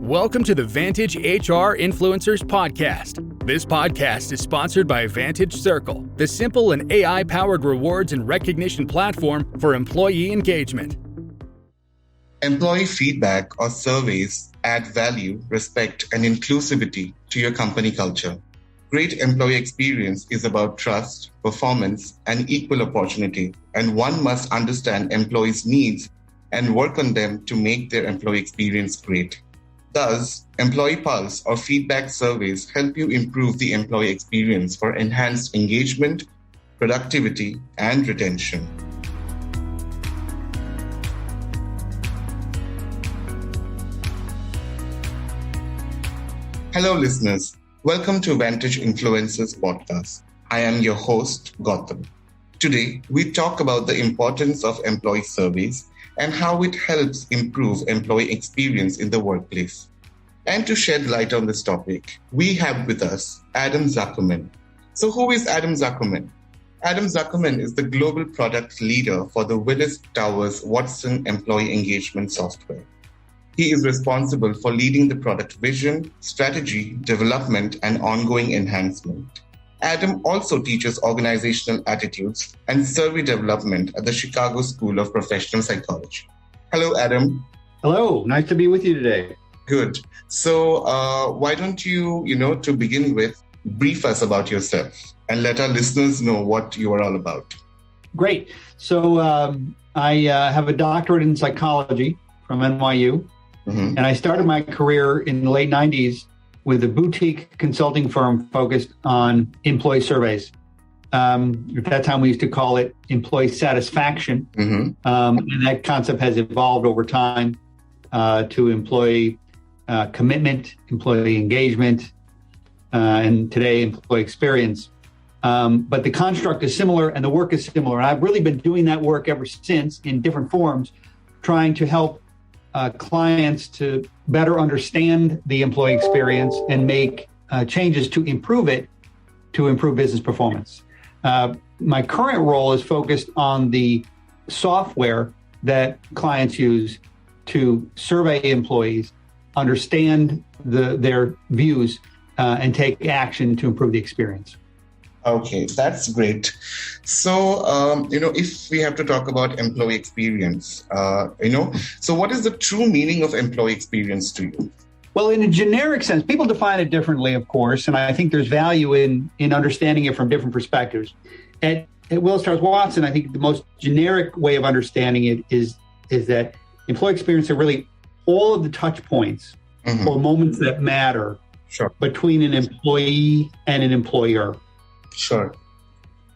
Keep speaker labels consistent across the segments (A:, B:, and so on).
A: Welcome to the Vantage HR Influencers Podcast. This podcast is sponsored by Vantage Circle, the simple and AI-powered rewards and recognition platform for employee engagement.
B: Employee feedback or surveys add value, respect, and inclusivity to your company culture. Great employee experience is about trust, performance, and equal opportunity, and one must understand employees' needs and work on them to make their employee experience great. Thus, Employee Pulse or feedback surveys help you improve the employee experience for enhanced engagement, productivity, and retention. Hello, listeners. Welcome to Vantage Influencers Podcast. I am your host, Gautam. Today, we talk about the importance of employee surveys and how it helps improve employee experience in the workplace. And to shed light on this topic, we have with us Adam Zuckerman. So who is Adam Zuckerman? Adam Zuckerman is the global product leader for the Willis Towers Watson employee engagement software. He is responsible for leading the product vision, strategy, development, and ongoing enhancement. Adam also teaches organizational attitudes and survey development at the Chicago School of Professional Psychology. Hello, Adam.
C: Hello, nice to be with you today.
B: Good. So why don't you, to begin with, brief us about yourself and let our listeners know what you are all about.
C: Great. So I have a doctorate in psychology from NYU, and I started my career in the late 90s with a boutique consulting firm focused on employee surveys. At that time, we used to call it employee satisfaction. And that concept has evolved over time to employee commitment, employee engagement, and today employee experience. But the construct is similar and the work is similar. And I've really been doing that work ever since in different forms, trying to help clients to better understand the employee experience and make changes to improve it, to improve business performance. My current role is focused on the software that clients use to survey employees, understand their views, and take action to improve the experience.
B: Okay, that's great. So, if we have to talk about employee experience, so what is the true meaning of employee experience to you?
C: Well, in a generic sense, people define it differently, of course, and I think there's value in understanding it from different perspectives. At Willis Towers Watson, I think the most generic way of understanding it is that employee experience are really all of the touch points or moments that matter between an employee and an employer.
B: Sure.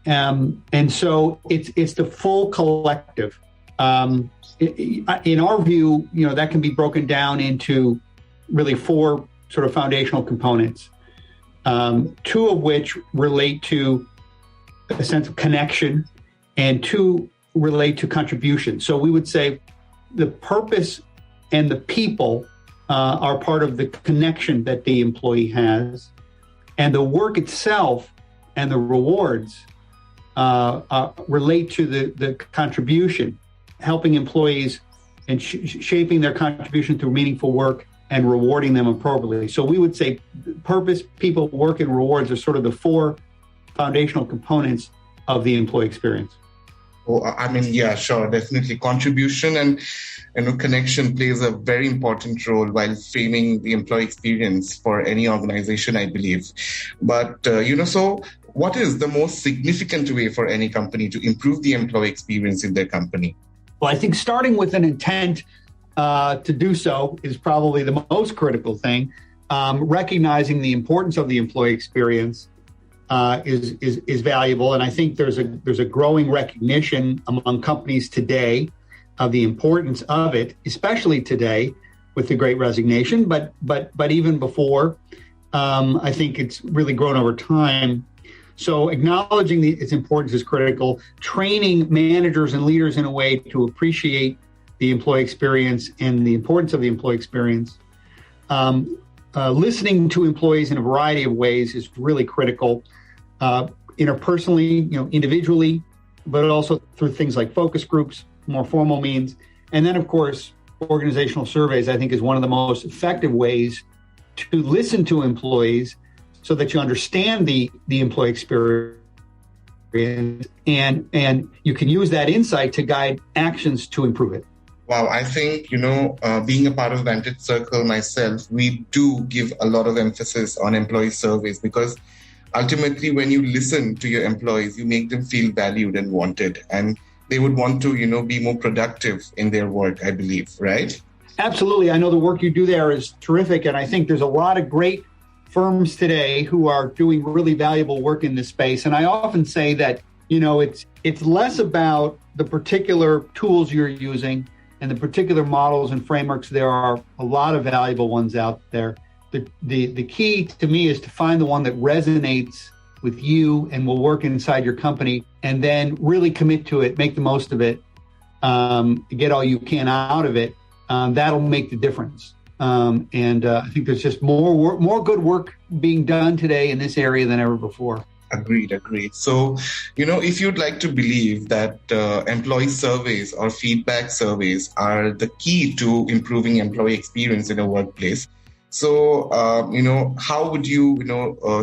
C: And so it's the full collective. In our view, that can be broken down into really four sort of foundational components, two of which relate to a sense of connection and two relate to contribution. So we would say the purpose and the people are part of the connection that the employee has, and the work itself and the rewards relate to the contribution, helping employees and shaping their contribution through meaningful work and rewarding them appropriately. So we would say purpose, people, work, and rewards are sort of the four foundational components of the employee experience.
B: Oh, yeah, sure, definitely. Contribution and connection plays a very important role while framing the employee experience for any organization, I believe. But, so what is the most significant way for any company to improve the employee experience in their company?
C: Well, I think starting with an intent to do so is probably the most critical thing. Recognizing the importance of the employee experience is valuable, and I think there's a growing recognition among companies today of the importance of it, especially today with the Great Resignation. But even before, I think it's really grown over time. So acknowledging its importance is critical. Training managers and leaders in a way to appreciate the employee experience and the importance of the employee experience. Listening to employees in a variety of ways is really critical. Interpersonally, individually, but also through things like focus groups, more formal means. And then, of course, organizational surveys, I think, is one of the most effective ways to listen to employees so that you understand the employee experience and you can use that insight to guide actions to improve it.
B: Wow, I think, being a part of Vantage Circle myself, we do give a lot of emphasis on employee surveys because ultimately when you listen to your employees, you make them feel valued and wanted, and they would want to, be more productive in their work, I believe, right?
C: Absolutely. I know the work you do there is terrific, and I think there's a lot of great firms today who are doing really valuable work in this space. And I often say that, it's less about the particular tools you're using and the particular models and frameworks. There are a lot of valuable ones out there. The key to me is to find the one that resonates with you and will work inside your company, and then really commit to it, make the most of it, get all you can out of it. That'll make the difference. And I think there's just more good work being done today in this area than ever before.
B: Agreed. So, if you'd like to believe that employee surveys or feedback surveys are the key to improving employee experience in a workplace, so, how would you,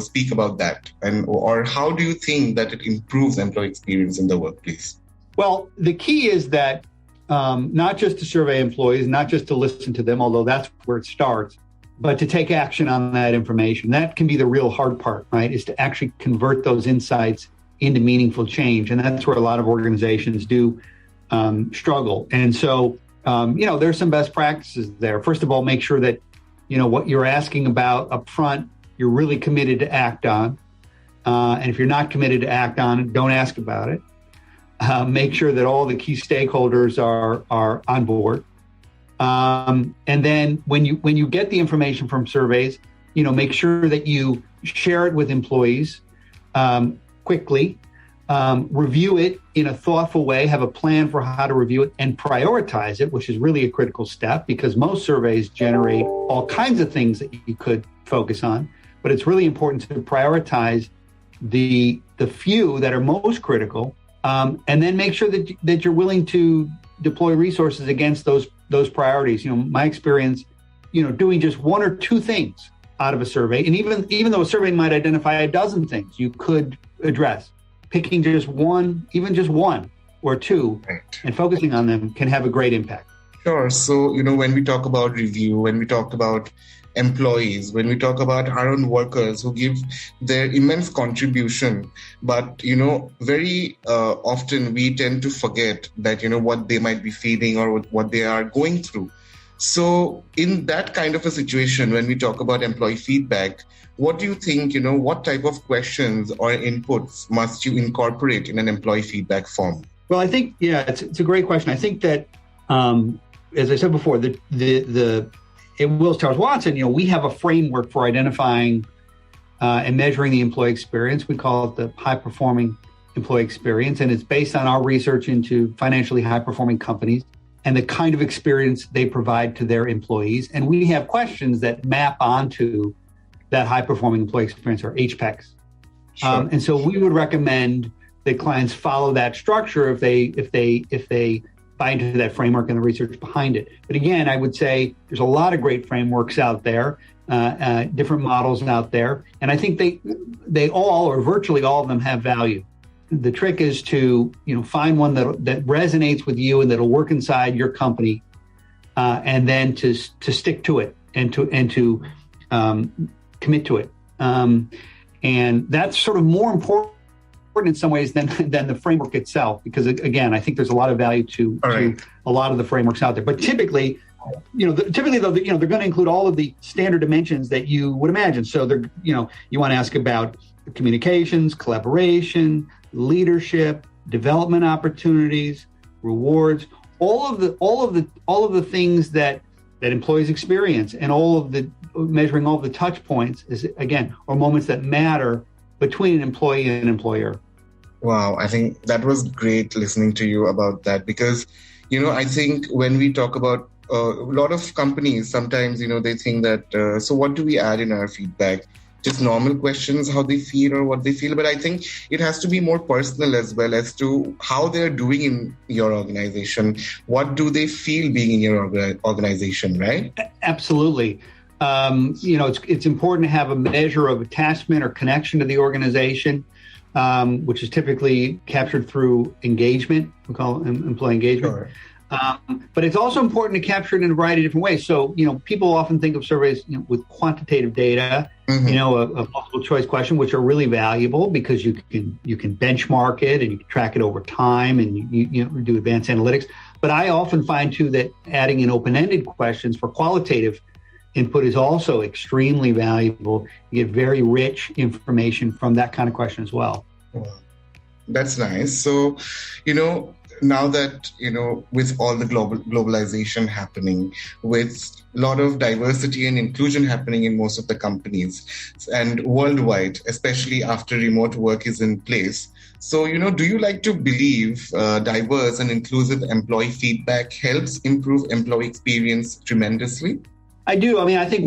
B: speak about that? Or how do you think that it improves employee experience in the workplace?
C: Well, the key is that not just to survey employees, not just to listen to them, although that's where it starts, but to take action on that information. That can be the real hard part, right? Is to actually convert those insights into meaningful change. And that's where a lot of organizations do struggle. And so, there's some best practices there. First of all, make sure that what you're asking about up front, you're really committed to act on. And if you're not committed to act on it, don't ask about it. Make sure that all the key stakeholders are on board. And then when you get the information from surveys, make sure that you share it with employees quickly. Review it in a thoughtful way, have a plan for how to review it, and prioritize it, which is really a critical step because most surveys generate all kinds of things that you could focus on. But it's really important to prioritize the few that are most critical, and then make sure that you're willing to deploy resources against those priorities. My experience, doing just one or two things out of a survey, and even though a survey might identify a dozen things you could address, picking just one, even just one or two, right, and focusing on them can have a great impact.
B: Sure. So, when we talk about review, when we talk about employees, when we talk about our own workers who give their immense contribution, but, very often we tend to forget that, what they might be feeling or what they are going through. So in that kind of a situation, when we talk about employee feedback, what do you think, what type of questions or inputs must you incorporate in an employee feedback form?
C: Well, I think, it's a great question. I think that, as I said before, at Willis Towers Watson, we have a framework for identifying and measuring the employee experience. We call it the high-performing employee experience, and it's based on our research into financially high-performing companies and the kind of experience they provide to their employees. And we have questions that map onto that high-performing employee experience, or HPECs. Sure. And so we would recommend that clients follow that structure if they buy into that framework and the research behind it. But again, I would say there's a lot of great frameworks out there, different models out there, and I think they all, or virtually all of them, have value. The trick is to find one that resonates with you and that'll work inside your company, and then to stick to it and to commit to it. And that's sort of more important in some ways than the framework itself, because again, I think there's a lot of value to a lot of the frameworks out there. But typically, though, they're going to include all of the standard dimensions that you would imagine. So they're, you want to ask about communications, collaboration, leadership, development opportunities, rewards, all of the things that employees experience, and measuring all of the touch points are moments that matter between an employee and an employer.
B: Wow, I think that was great listening to you about that, because, I think when we talk about a lot of companies, sometimes, they think that, so what do we add in our feedback just normal questions, how they feel or what they feel. But I think it has to be more personal as well as to how they're doing in your organization. What do they feel being in your organization, right?
C: Absolutely. It's important to have a measure of attachment or connection to the organization, which is typically captured through engagement. We call it employee engagement.
B: Sure.
C: But it's also important to capture it in a variety of different ways. So, people often think of surveys with quantitative data, a multiple choice question, which are really valuable because you can benchmark it and you can track it over time and you do advanced analytics. But I often find too that adding in open-ended questions for qualitative input is also extremely valuable. You get very rich information from that kind of question as well.
B: That's nice. So, now that, with all the globalization happening, with a lot of diversity and inclusion happening in most of the companies and worldwide, especially after remote work is in place. So, do you like to believe diverse and inclusive employee feedback helps improve employee experience tremendously?
C: I do. I think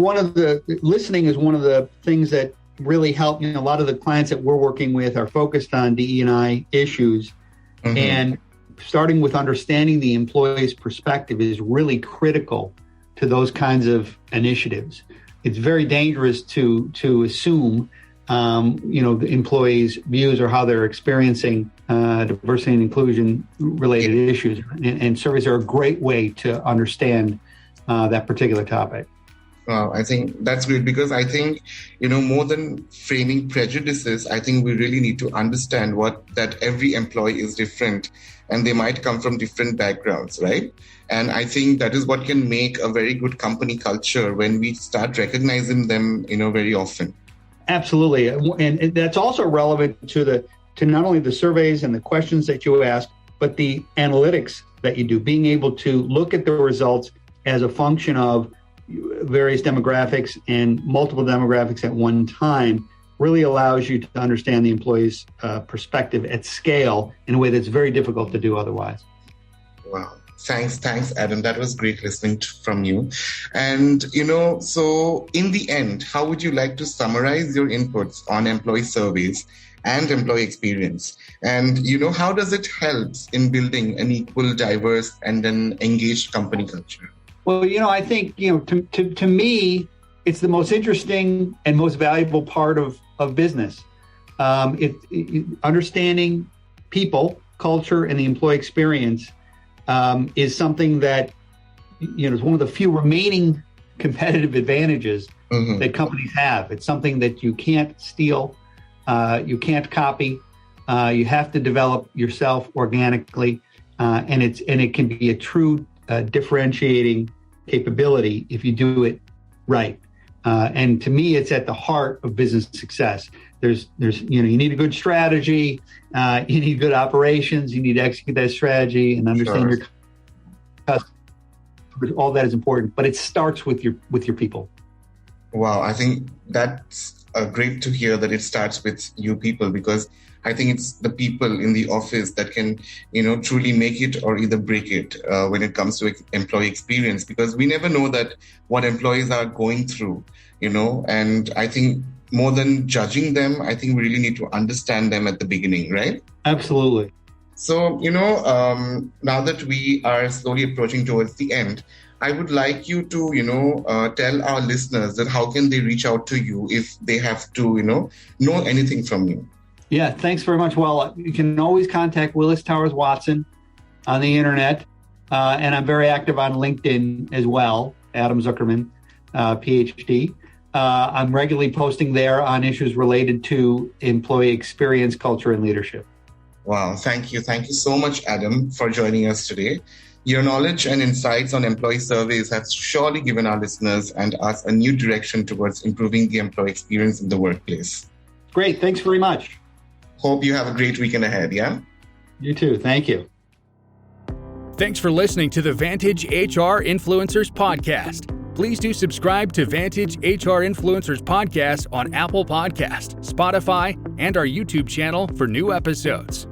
C: listening is one of the things that really help. A lot of the clients that we're working with are focused on DE&I issues. Mm-hmm. And starting with understanding the employee's perspective is really critical to those kinds of initiatives. It's very dangerous to assume, the employees' views or how they're experiencing diversity and inclusion related issues. And surveys are a great way to understand that particular topic.
B: Wow, I think that's great because I think, more than framing prejudices, I think we really need to understand that every employee is different and they might come from different backgrounds, right? And I think that is what can make a very good company culture when we start recognizing them, very often. Absolutely.
C: And that's also relevant to not only the surveys and the questions that you ask, but the analytics that you do, being able to look at the results as a function of various demographics and multiple demographics at one time really allows you to understand the employee's perspective at scale in a way that's very difficult to do otherwise.
B: Wow. Thanks, Adam. That was great listening from you. And, so in the end, how would you like to summarize your inputs on employee surveys and employee experience? And, how does it help in building an equal, diverse, and an engaged company culture?
C: Well, I think, to me, it's the most interesting and most valuable part of business. Understanding people, culture, and the employee experience is something that, is one of the few remaining competitive advantages that companies have. It's something that you can't steal, you can't copy, you have to develop yourself organically, and it can be a true differentiating capability if you do it right. And to me, it's at the heart of business success. There's you need a good strategy, you need good operations, you need to execute that strategy and understand your customers. All that is important, but it starts with your people.
B: Wow, I think that's great to hear that it starts with you people, because I think it's the people in the office that can, truly make it or either break it when it comes to employee experience, because we never know that what employees are going through, and I think more than judging them, I think we really need to understand them at the beginning, right?
C: Absolutely.
B: So, now that we are slowly approaching towards the end, I would like you to, tell our listeners that how can they reach out to you if they have to, know anything from you.
C: Yeah, thanks very much. Well, you can always contact Willis Towers Watson on the internet. And I'm very active on LinkedIn as well, Adam Zuckerman, PhD. I'm regularly posting there on issues related to employee experience, culture, and leadership.
B: Wow, thank you. Thank you so much, Adam, for joining us today. Your knowledge and insights on employee surveys have surely given our listeners and us a new direction towards improving the employee experience in the workplace.
C: Great. Thanks very much.
B: Hope you have a great weekend ahead, yeah?
C: You too. Thank you.
A: Thanks for listening to the Vantage HR Influencers Podcast. Please do subscribe to Vantage HR Influencers Podcast on Apple Podcast, Spotify, and our YouTube channel for new episodes.